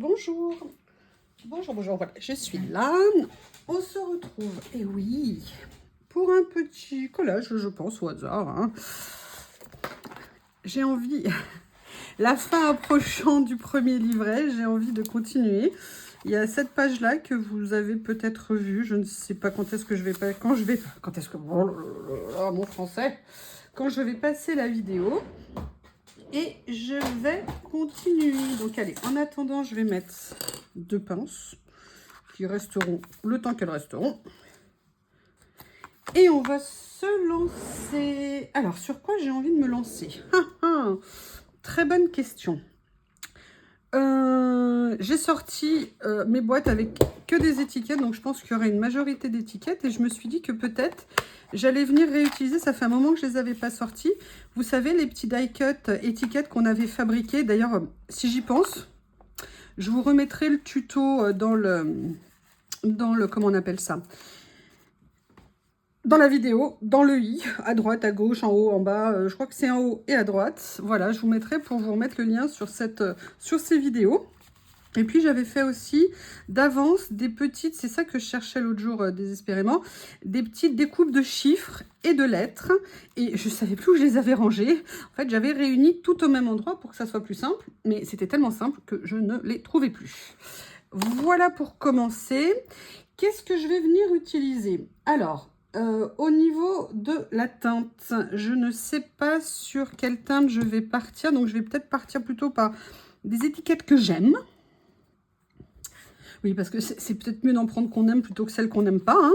Bonjour, bonjour, voilà, je suis là, on se retrouve, et oui, pour un petit collage, je pense, au hasard, hein. J'ai envie, la fin approchant du premier livret, j'ai envie de continuer. Il y a cette page-là que vous avez peut-être vue, je ne sais pas quand est-ce que je vais, mon français, quand je vais passer la vidéo. Et je vais continuer. Donc allez, en attendant, je vais mettre 2 pinces qui resteront le temps qu'elles resteront. Et on va se lancer. Alors, sur quoi j'ai envie de me lancer? Très bonne question. J'ai sorti mes boîtes avec que des étiquettes, donc je pense qu'il y aurait une majorité d'étiquettes. Et je me suis dit que peut-être j'allais venir réutiliser, ça fait un moment que je ne les avais pas sortis. Vous savez, les petits die-cut étiquettes qu'on avait fabriquées. D'ailleurs, si j'y pense, je vous remettrai le tuto dans le comment on appelle ça? Dans la vidéo, dans le i, à droite, à gauche, en haut, en bas, je crois que c'est en haut et à droite. Voilà, je vous mettrai pour vous remettre le lien sur ces vidéos. Et puis j'avais fait aussi d'avance des petites, c'est ça que je cherchais l'autre jour désespérément, des petites découpes de chiffres et de lettres. Et je ne savais plus où je les avais rangées. En fait, j'avais réuni tout au même endroit pour que ça soit plus simple. Mais c'était tellement simple que je ne les trouvais plus. Voilà pour commencer. Qu'est-ce que je vais venir utiliser? Alors, au niveau de la teinte, je ne sais pas sur quelle teinte je vais partir. Donc, je vais peut-être partir plutôt par des étiquettes que j'aime. Oui, parce que c'est peut-être mieux d'en prendre qu'on aime plutôt que celles qu'on n'aime pas. Hein.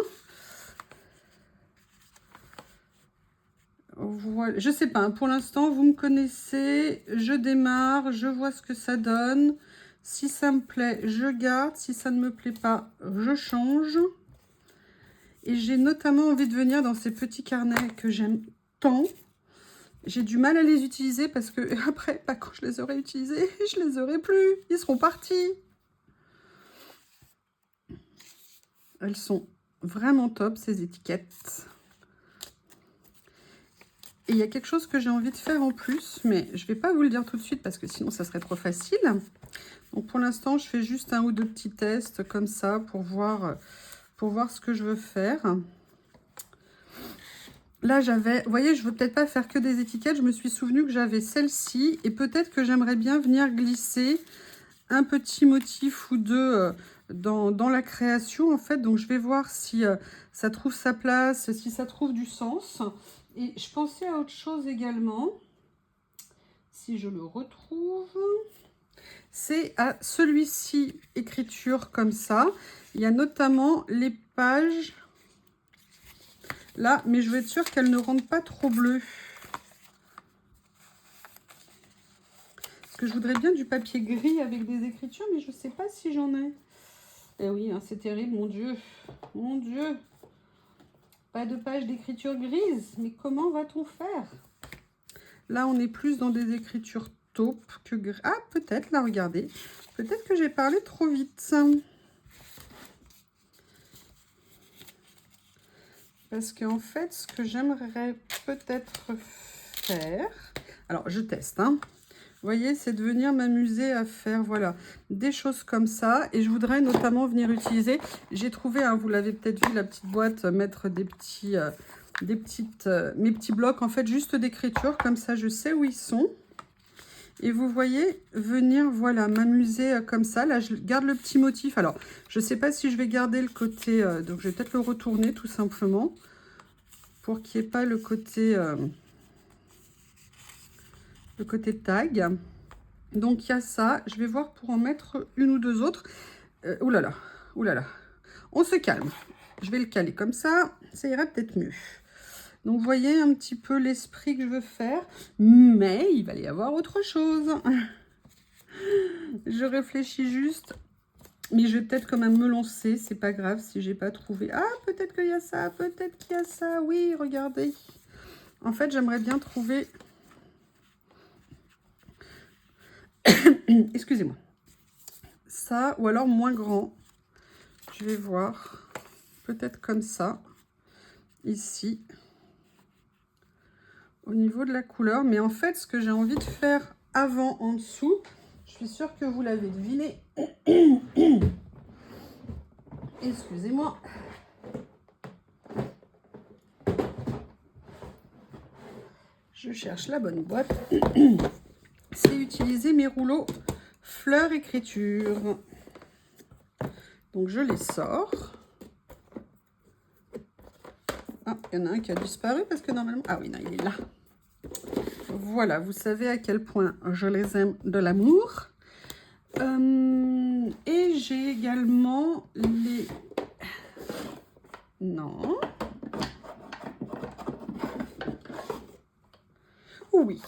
Voilà. Je sais pas, hein. Pour l'instant, vous me connaissez. Je démarre, je vois ce que ça donne. Si ça me plaît, je garde. Si ça ne me plaît pas, je change. Et j'ai notamment envie de venir dans ces petits carnets que j'aime tant. J'ai du mal à les utiliser parce que après, quand je les aurai utilisés, je les aurai plus. Ils seront partis. Elles sont vraiment top, ces étiquettes. Et il y a quelque chose que j'ai envie de faire en plus, mais je ne vais pas vous le dire tout de suite parce que sinon ça serait trop facile. Donc pour l'instant, je fais juste 1 ou 2 petits tests comme ça pour voir ce que je veux faire. Là, j'avais, vous voyez, je ne veux peut-être pas faire que des étiquettes. Je me suis souvenu que j'avais celle-ci et peut-être que j'aimerais bien venir glisser un petit motif ou deux dans la création, en fait. Donc, je vais voir si ça trouve sa place, si ça trouve du sens. Et je pensais à autre chose également, si je le retrouve. C'est à celui-ci, écriture comme ça. Il y a notamment les pages là, mais je veux être sûre qu'elles ne rendent pas trop bleues. Parce que je voudrais bien du papier gris avec des écritures, mais je ne sais pas si j'en ai. Eh oui, hein, c'est terrible, mon Dieu. Mon Dieu. Pas de page d'écriture grise. Mais comment va-t-on faire? Là, on est plus dans des écritures taupe que gris. Ah, peut-être, là, regardez. Peut-être que j'ai parlé trop vite. Parce qu'en fait, ce que j'aimerais peut-être faire... Alors, je teste, hein. Vous voyez, c'est de venir m'amuser à faire, voilà, des choses comme ça. Et je voudrais notamment venir utiliser... J'ai trouvé, hein, vous l'avez peut-être vu, la petite boîte, mettre des petits... mes petits blocs, en fait, juste d'écriture. Comme ça, je sais où ils sont. Et vous voyez, venir, voilà, m'amuser comme ça. Là, je garde le petit motif. Alors, je ne sais pas si je vais garder le côté... donc, je vais peut-être le retourner, tout simplement. Pour qu'il n'y ait pas le côté tag. Donc, il y a ça. Je vais voir pour en mettre une ou deux autres. Oulala, oulala. On se calme. Je vais le caler comme ça. Ça ira peut-être mieux. Donc, vous voyez un petit peu l'esprit que je veux faire. Mais il va y avoir autre chose. Je réfléchis juste. Mais je vais peut-être quand même me lancer. C'est pas grave si j'ai pas trouvé. Ah, peut-être qu'il y a ça. Peut-être qu'il y a ça. Oui, regardez. En fait, j'aimerais bien trouver... Excusez-moi. Ça, ou alors moins grand. Je vais voir. Peut-être comme ça. Ici. Au niveau de la couleur. Mais en fait, ce que j'ai envie de faire avant, en dessous, je suis sûre que vous l'avez deviné, Excusez-moi. Je cherche la bonne boîte. C'est utiliser mes rouleaux fleurs écriture. Donc je les sors. Ah, il y en a un qui a disparu parce que normalement... Ah oui, non, il est là. Voilà, vous savez à quel point je les aime de l'amour. Et j'ai également les... Non. Oui.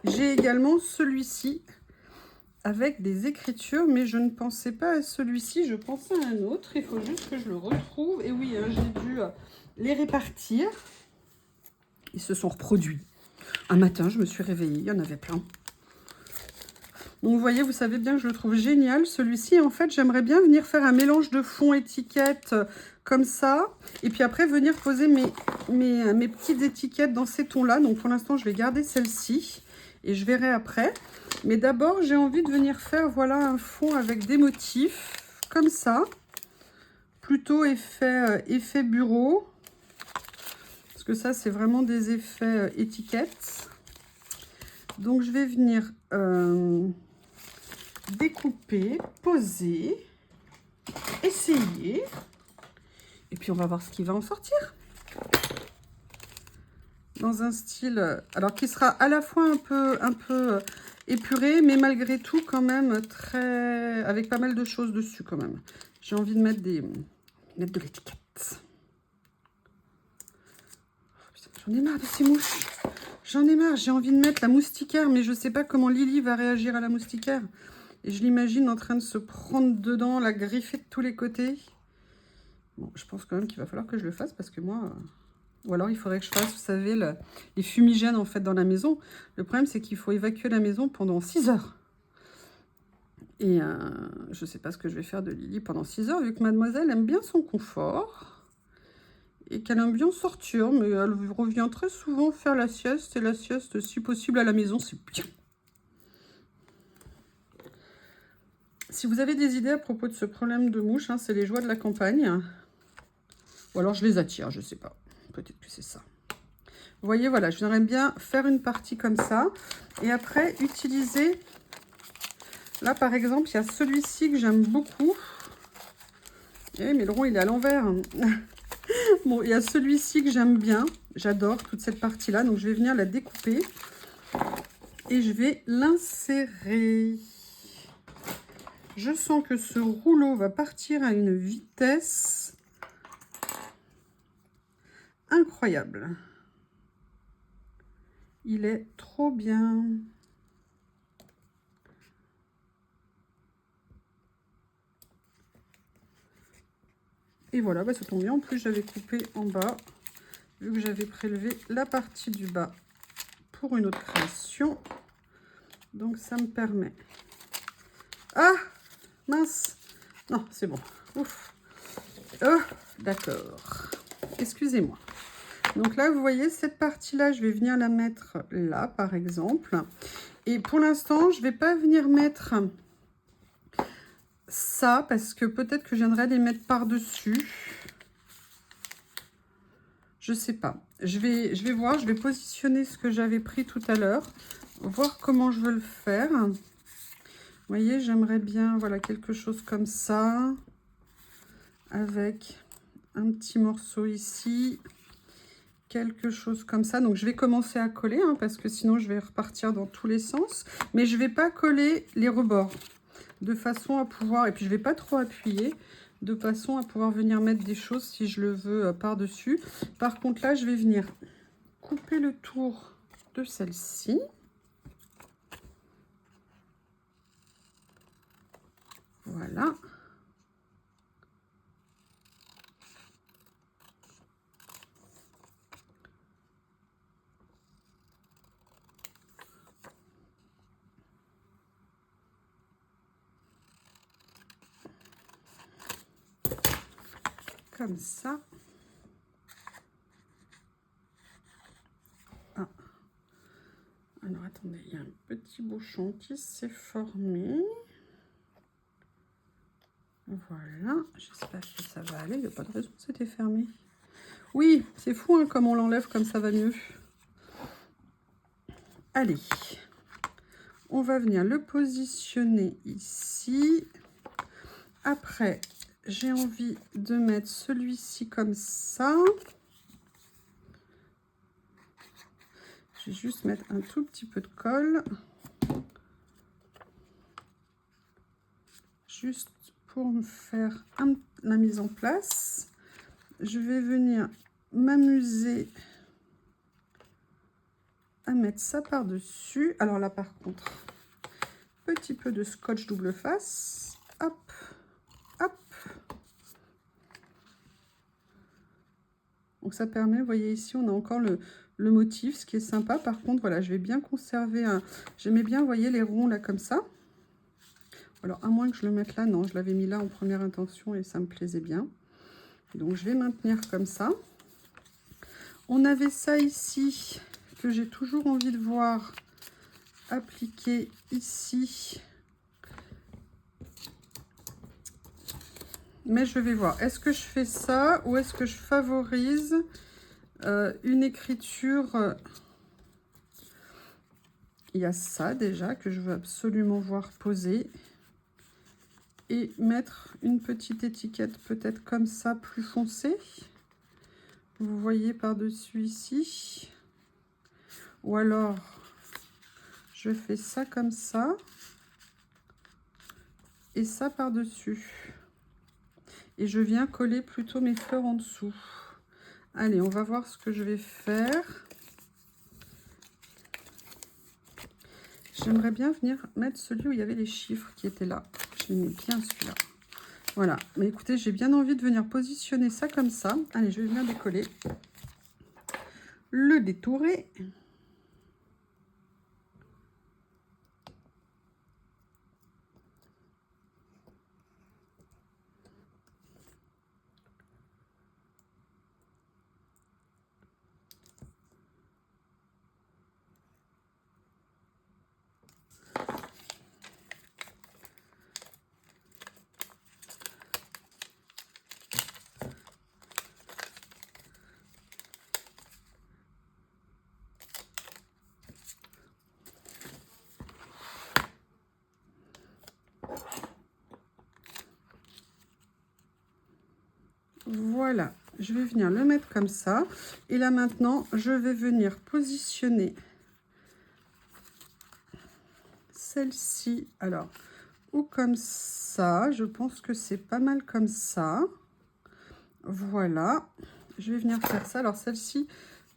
J'ai également celui-ci avec des écritures, mais je ne pensais pas à celui-ci, je pensais à un autre. Il faut juste que je le retrouve. Et oui, hein, j'ai dû les répartir. Ils se sont reproduits. Un matin, je me suis réveillée, il y en avait plein. Donc vous voyez, vous savez bien que je le trouve génial, celui-ci. En fait, j'aimerais bien venir faire un mélange de fond étiquettes comme ça. Et puis après, venir poser mes petites étiquettes dans ces tons-là. Donc pour l'instant, je vais garder celle-ci. Et je verrai après. Mais d'abord, j'ai envie de venir faire, voilà, un fond avec des motifs. Comme ça. Plutôt effet bureau. Parce que ça, c'est vraiment des effets étiquettes. Donc je vais venir... découper, poser, essayer, et puis on va voir ce qui va en sortir. Dans un style, alors qui sera à la fois un peu épuré, mais malgré tout quand même très, avec pas mal de choses dessus quand même. J'ai envie de mettre de l'étiquette. J'en ai marre de ces mouches. J'en ai marre, j'ai envie de mettre la moustiquaire, mais je sais pas comment Lily va réagir à la moustiquaire. Et je l'imagine en train de se prendre dedans, la griffer de tous les côtés. Bon, je pense quand même qu'il va falloir que je le fasse parce que moi... Ou alors il faudrait que je fasse, vous savez, les fumigènes en fait dans la maison. Le problème, c'est qu'il faut évacuer la maison pendant 6 heures. Et je ne sais pas ce que je vais faire de Lily pendant 6 heures, vu que mademoiselle aime bien son confort. Et qu'elle aime bien sortir, mais elle revient très souvent faire la sieste. Et la sieste, si possible, à la maison, c'est bien. Si vous avez des idées à propos de ce problème de mouche, hein, c'est les joies de la campagne. Ou alors je les attire, je ne sais pas. Peut-être que c'est ça. Vous voyez, voilà, j'aimerais bien faire une partie comme ça. Et après, utiliser... Là, par exemple, il y a celui-ci que j'aime beaucoup. Eh, mais le rond, il est à l'envers. Bon, il y a celui-ci que j'aime bien. J'adore toute cette partie-là. Donc, je vais venir la découper. Et je vais l'insérer. Je sens que ce rouleau va partir à une vitesse incroyable. Il est trop bien. Et voilà, bah, ça tombe bien. En plus, j'avais coupé en bas, vu que j'avais prélevé la partie du bas pour une autre création. Donc, ça me permet... Ah, mince. Non, c'est bon. Ouf. Oh, d'accord. Excusez-moi. Donc là, vous voyez, cette partie-là, je vais venir la mettre là, par exemple. Et pour l'instant, je ne vais pas venir mettre ça, parce que peut-être que je viendrai les mettre par-dessus. Je ne sais pas. Je vais voir, je vais positionner ce que j'avais pris tout à l'heure. Voir comment je veux le faire. Vous voyez, j'aimerais bien, voilà, quelque chose comme ça. Avec un petit morceau ici. Quelque chose comme ça. Donc, je vais commencer à coller, hein, parce que sinon, je vais repartir dans tous les sens. Mais je ne vais pas coller les rebords. De façon à pouvoir... Et puis, je ne vais pas trop appuyer. De façon à pouvoir venir mettre des choses si je le veux par-dessus. Par contre, là, je vais venir couper le tour de celle-ci. Voilà. Comme ça. Ah. Alors, attendez, il y a un petit bouchon qui s'est formé. Voilà, j'espère que ça va aller. Il n'y a pas de raison que c'était fermé. Oui, c'est fou, hein, comme on l'enlève, comme ça va mieux. Allez, on va venir le positionner ici. Après, j'ai envie de mettre celui-ci comme ça. Je vais juste mettre un tout petit peu de colle. Juste pour me faire la mise en place. Je vais venir m'amuser à mettre ça par-dessus. Alors là, par contre, petit peu de scotch double face. Hop, hop. Donc ça permet, vous voyez ici, on a encore le motif, ce qui est sympa. Par contre, voilà, je vais bien conserver un... J'aimais bien, vous voyez, les ronds là, comme ça. Alors, à moins que je le mette là, non, je l'avais mis là en première intention et ça me plaisait bien. Donc, je vais maintenir comme ça. On avait ça ici, que j'ai toujours envie de voir appliqué ici. Mais je vais voir, est-ce que je fais ça ou est-ce que je favorise une écriture... Il y a ça déjà que je veux absolument voir poser. Et mettre une petite étiquette peut-être comme ça, plus foncée. Vous voyez par-dessus ici. Ou alors, je fais ça comme ça. Et ça par-dessus. Et je viens coller plutôt mes fleurs en dessous. Allez, on va voir ce que je vais faire. J'aimerais bien venir mettre celui où il y avait les chiffres qui étaient là. Je les mets bien celui-là. Voilà. Mais écoutez, j'ai bien envie de venir positionner ça comme ça. Allez, je vais venir décoller. Le détourer. Voilà, je vais venir le mettre comme ça. Et là maintenant, je vais venir positionner celle-ci. Alors, ou comme ça, je pense que c'est pas mal comme ça. Voilà, je vais venir faire ça. Alors celle-ci,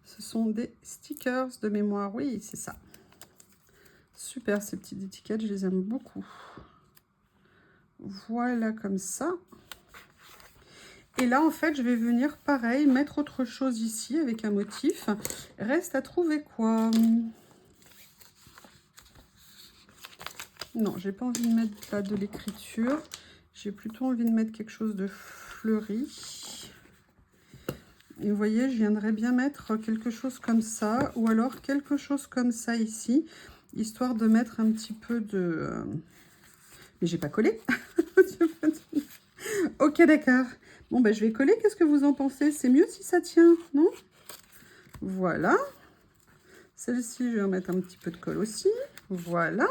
ce sont des stickers de mémoire. Oui, c'est ça. Super, ces petites étiquettes, je les aime beaucoup. Voilà, comme ça. Et là, en fait, je vais venir, pareil, mettre autre chose ici avec un motif. Reste à trouver quoi? Non, j'ai pas envie de mettre là de l'écriture. J'ai plutôt envie de mettre quelque chose de fleuri. Et vous voyez, je viendrais bien mettre quelque chose comme ça. Ou alors quelque chose comme ça ici. Histoire de mettre un petit peu de... Mais j'ai pas collé. Ok, d'accord. Bon, ben, je vais coller. Qu'est-ce que vous en pensez? C'est mieux si ça tient, non? Voilà. Celle-ci, je vais en mettre un petit peu de colle aussi. Voilà.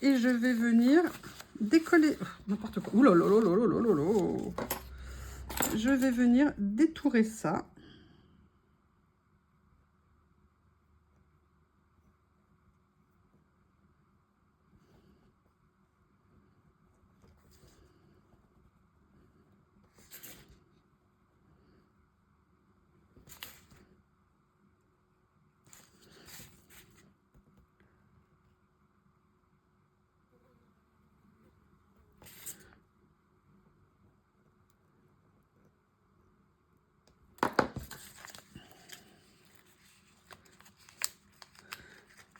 Et je vais venir décoller. Oh, n'importe quoi. Ouh là là là là là là là. Je vais venir détourer ça.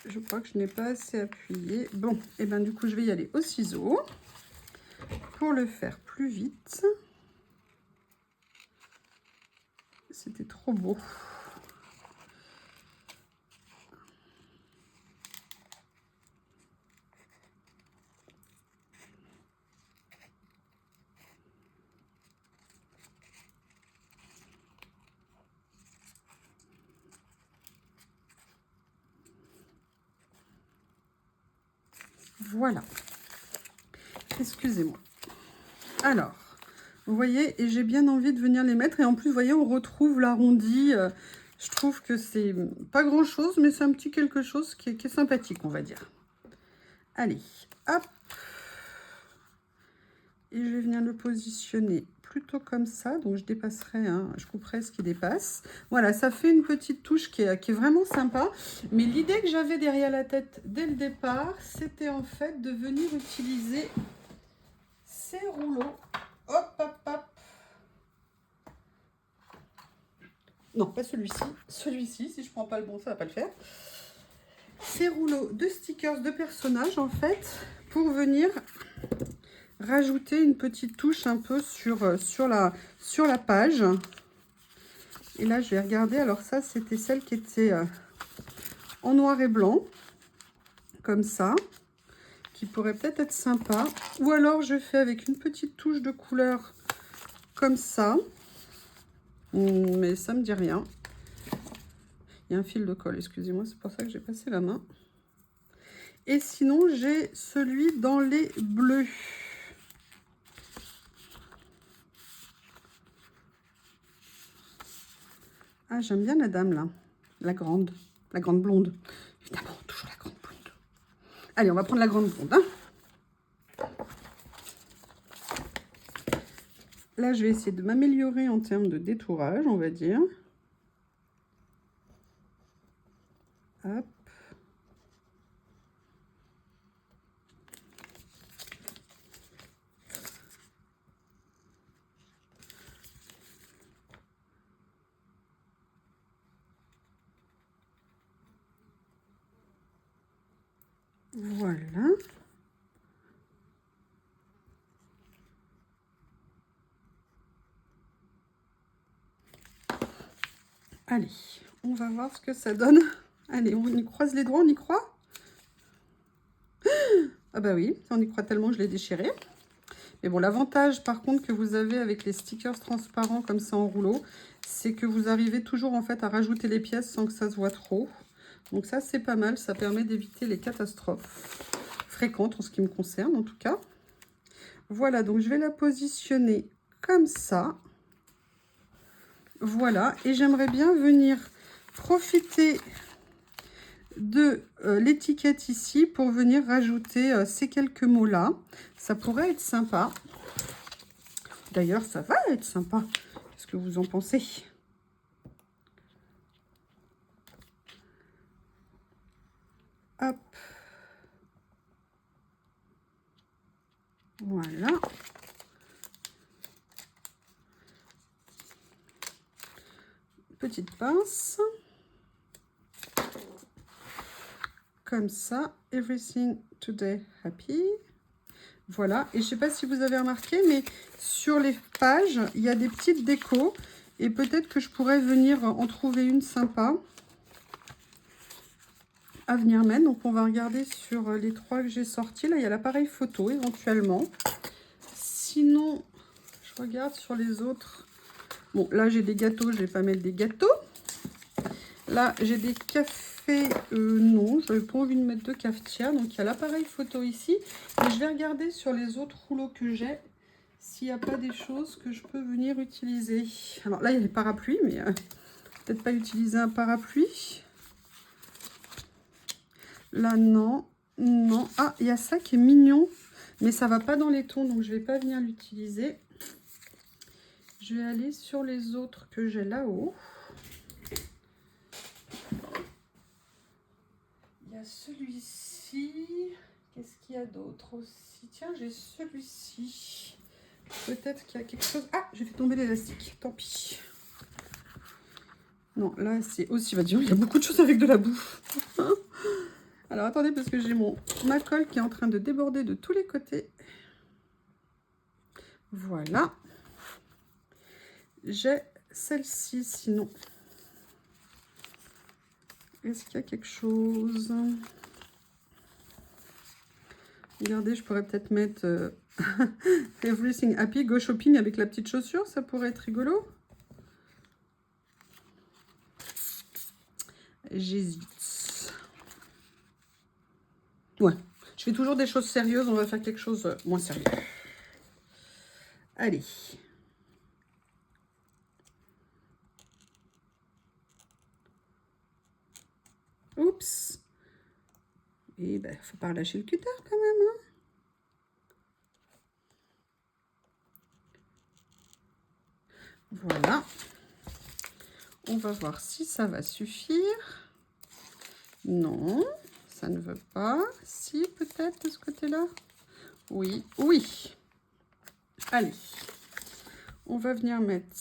Je crois que je n'ai pas assez appuyé. Bon, et ben du coup, je vais y aller au ciseau pour le faire plus vite. C'était trop beau. Voilà. Excusez-moi. Alors, vous voyez, et j'ai bien envie de venir les mettre. Et en plus, vous voyez, on retrouve l'arrondi. Je trouve que c'est pas grand-chose, mais c'est un petit quelque chose qui est sympathique, on va dire. Allez, hop. Et je vais venir le positionner plutôt comme ça. Donc, je dépasserai, hein, je couperai ce qui dépasse. Voilà, ça fait une petite touche qui est vraiment sympa. Mais l'idée que j'avais derrière la tête dès le départ, c'était en fait de venir utiliser ces rouleaux. Hop, hop, hop. Non, pas celui-ci. Celui-ci, si je prends pas le bon, ça va pas le faire. Ces rouleaux de stickers de personnages, en fait, pour venir rajouter une petite touche un peu sur la page. Et là, je vais regarder. Alors ça, c'était celle qui était en noir et blanc, comme ça, qui pourrait peut-être être sympa. Ou alors, je fais avec une petite touche de couleur comme ça. Mais ça me dit rien. Il y a un fil de colle, excusez-moi, c'est pour ça que j'ai passé la main. Et sinon, j'ai celui dans les bleus. Ah, j'aime bien la dame, là. La grande blonde. Évidemment, toujours la grande blonde. Allez, on va prendre la grande blonde. Hein. Là, je vais essayer de m'améliorer en termes de détourage, on va dire. Hop. Voilà. Allez, on va voir ce que ça donne. Allez, on y croise les doigts, on y croit? Ah bah oui, on y croit tellement que je l'ai déchiré. Mais bon, l'avantage par contre que vous avez avec les stickers transparents comme ça en rouleau, c'est que vous arrivez toujours en fait à rajouter les pièces sans que ça se voit trop. Donc ça, c'est pas mal, ça permet d'éviter les catastrophes fréquentes en ce qui me concerne en tout cas. Voilà, donc je vais la positionner comme ça. Voilà, et j'aimerais bien venir profiter de l'étiquette ici pour venir rajouter ces quelques mots-là. Ça pourrait être sympa. D'ailleurs, ça va être sympa. Qu'est-ce que vous en pensez? Hop. Voilà. Petite pince. Comme ça. Everything today happy. Voilà. Et je ne sais pas si vous avez remarqué, mais sur les pages, il y a des petites décos. Et peut-être que je pourrais venir en trouver une sympa à venir mettre. Donc, on va regarder sur les 3 que j'ai sortis. Là, il y a l'appareil photo éventuellement. Sinon, je regarde sur les autres. Bon, là, j'ai des gâteaux. Je ne vais pas mettre des gâteaux. Là, j'ai des cafés. Non, je n'avais pas envie de mettre de cafetière. Donc, il y a l'appareil photo ici. Et je vais regarder sur les autres rouleaux que j'ai s'il n'y a pas des choses que je peux venir utiliser. Alors là, il y a les parapluies, mais peut-être pas utiliser un parapluie. Là, non. Non. Ah, il y a ça qui est mignon. Mais ça va pas dans les tons, donc je vais pas venir l'utiliser. Je vais aller sur les autres que j'ai là-haut. Il y a celui-ci. Qu'est-ce qu'il y a d'autre aussi? Tiens, j'ai celui-ci. Peut-être qu'il y a quelque chose... Ah, j'ai fait tomber l'élastique. Tant pis. Non, là, c'est aussi... Bah, disons, il y a beaucoup de choses avec de la bouffe. Alors, attendez, parce que j'ai ma colle qui est en train de déborder de tous les côtés. Voilà. J'ai celle-ci, sinon. Est-ce qu'il y a quelque chose? Regardez, je pourrais peut-être mettre Everything Happy, Go Shopping avec la petite chaussure. Ça pourrait être rigolo. J'hésite. Ouais, Je fais toujours des choses sérieuses, on va faire quelque chose moins sérieux. Allez. Oups. Et ben, faut pas relâcher le cutter quand même. Hein. Voilà. On va voir si ça va suffire. Non, ça ne veut pas. Si, peut-être de ce côté-là. Oui, oui. Allez. On va venir mettre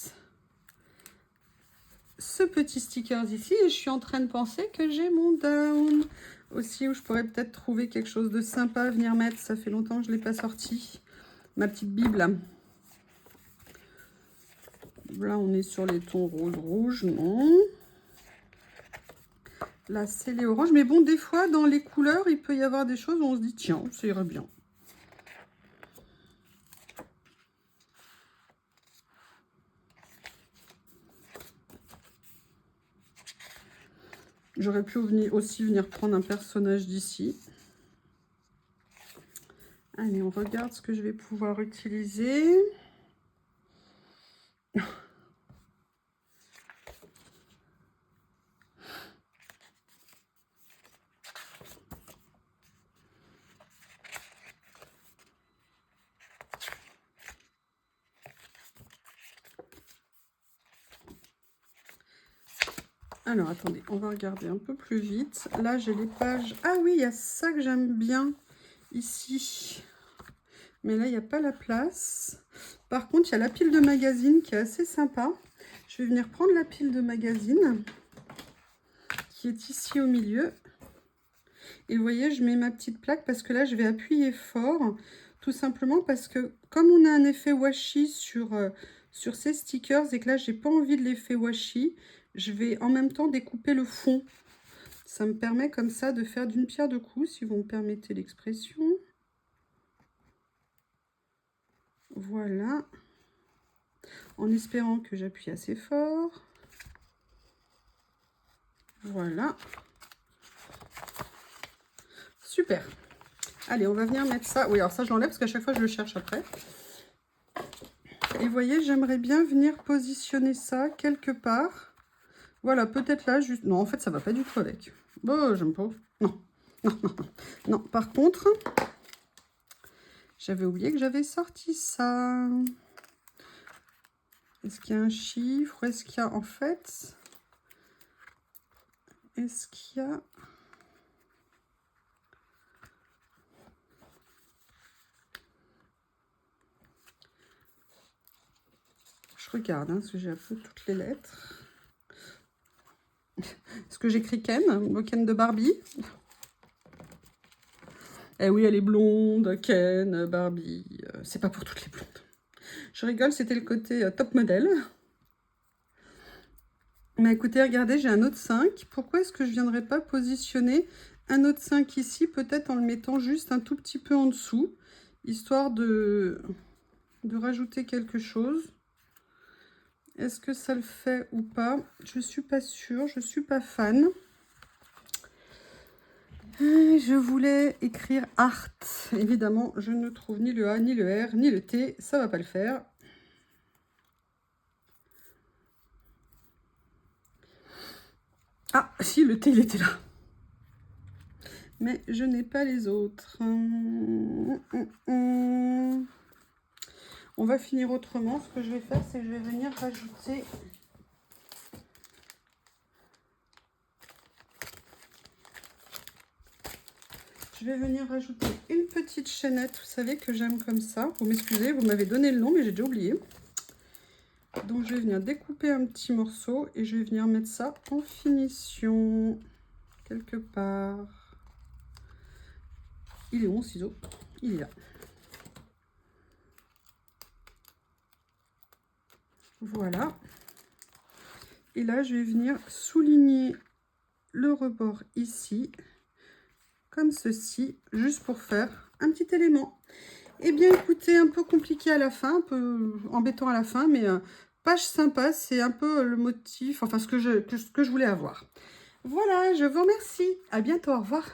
ce petit sticker ici. Et je suis en train de penser que j'ai mon down aussi, où je pourrais peut-être trouver quelque chose de sympa à venir mettre. Ça fait longtemps que je ne l'ai pas sorti. Ma petite Bible. Là, on est sur les tons rouge, non. Là, c'est les oranges. Mais bon, des fois, dans les couleurs, il peut y avoir des choses où on se dit, tiens, ça irait bien. J'aurais pu aussi venir prendre un personnage d'ici. Allez, on regarde ce que je vais pouvoir utiliser. Alors, attendez, on va regarder un peu plus vite. Là, j'ai les pages... Ah oui, il y a ça que j'aime bien ici. Mais là, il n'y a pas la place. Par contre, il y a la pile de magazines qui est assez sympa. Je vais venir prendre la pile de magazines qui est ici au milieu. Et vous voyez, je mets ma petite plaque parce que là, je vais appuyer fort. Tout simplement parce que comme on a un effet washi sur ces stickers et que là, j'ai pas envie de l'effet washi, je vais en même temps découper le fond. Ça me permet comme ça de faire d'une pierre deux coups, si vous me permettez l'expression. Voilà. En espérant que j'appuie assez fort. Voilà. Super. Allez, on va venir mettre ça. Oui, alors ça, je l'enlève parce qu'à chaque fois, je le cherche après. Et vous voyez, j'aimerais bien venir positionner ça quelque part. Voilà, peut-être là, juste... Non, en fait, ça va pas du tout avec. Bon, j'aime pas. Non. Non, non, non. Non, par contre, j'avais oublié que j'avais sorti ça. Est-ce qu'il y a un chiffre? Est-ce qu'il y a, en fait... Est-ce qu'il y a... Je regarde, hein, parce que j'ai un peu toutes les lettres. Est-ce que j'écris Ken? Le Ken de Barbie? Eh oui, elle est blonde, Ken, Barbie. C'est pas pour toutes les blondes. Je rigole, c'était le côté top modèle. Mais écoutez, regardez, j'ai un autre 5. Pourquoi est-ce que je ne viendrais pas positionner un autre 5 ici, peut-être en le mettant juste un tout petit peu en dessous, histoire de rajouter quelque chose. Est-ce que ça le fait ou pas? Je ne suis pas sûre, je ne suis pas fan. Je voulais écrire art. Évidemment, je ne trouve ni le A, ni le R, ni le T. Ça ne va pas le faire. Ah, si, le T, il était là. Mais je n'ai pas les autres. On va finir autrement. Ce que je vais faire, c'est que je vais venir rajouter... Je vais venir rajouter une petite chaînette, vous savez, que j'aime comme ça. Vous m'excusez, vous m'avez donné le nom, mais j'ai déjà oublié. Donc, je vais venir découper un petit morceau et je vais venir mettre ça en finition, quelque part. Il est où mon ciseau? Il est là. Voilà. Et là, je vais venir souligner le rebord ici, comme ceci, juste pour faire un petit élément. Eh bien, écoutez, un peu compliqué à la fin, un peu embêtant à la fin, mais page sympa, c'est un peu le motif, enfin, ce que je voulais avoir. Voilà, je vous remercie. À bientôt, au revoir.